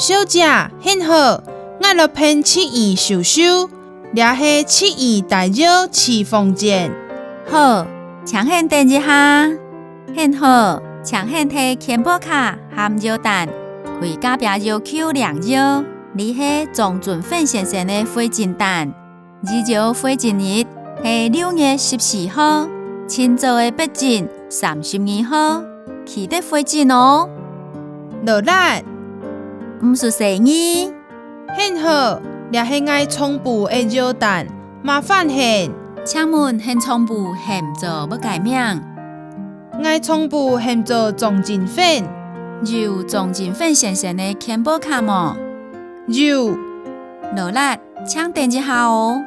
小姐很好，我落片7亿收收，掠是7亿大肉饲凤姐。好，请先等一下。很好，请先摕钱包卡含肉蛋，开隔壁肉口量肉。你是庄俊芬先生的回诊单，日照回诊日是6月14号，清早的北诊32号，记得回诊哦。落力，不是生意。很好，掠是爱葱布的肉蛋，麻烦很。请问现葱部现做要改名？爱葱布现做庄俊芬。有庄俊芬先生的钱包卡吗？有。落力，请等一下哦。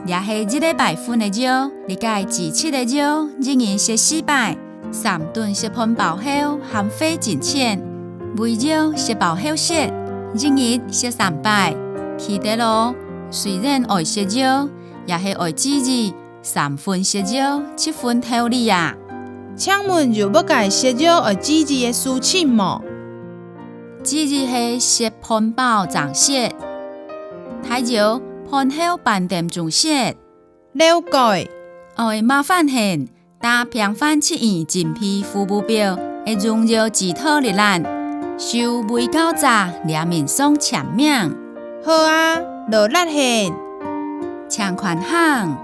也是1礼拜份的肉，你介自切的肉，一人食4摆，3顿食盆包后含费真钱。每肉食包后食，一日食3摆。记得咯，虽然爱食肉，也是爱记住3份食肉，7份调理啊。请问有要介食肉爱记住的事情吗？记住是食盆包暂食，太肉盆后半点钟食。了解。爱麻烦很，打平凡7元真皮服务表，会融入指头入咱，收未到闸，两面送签名。好啊，落力很。请款项。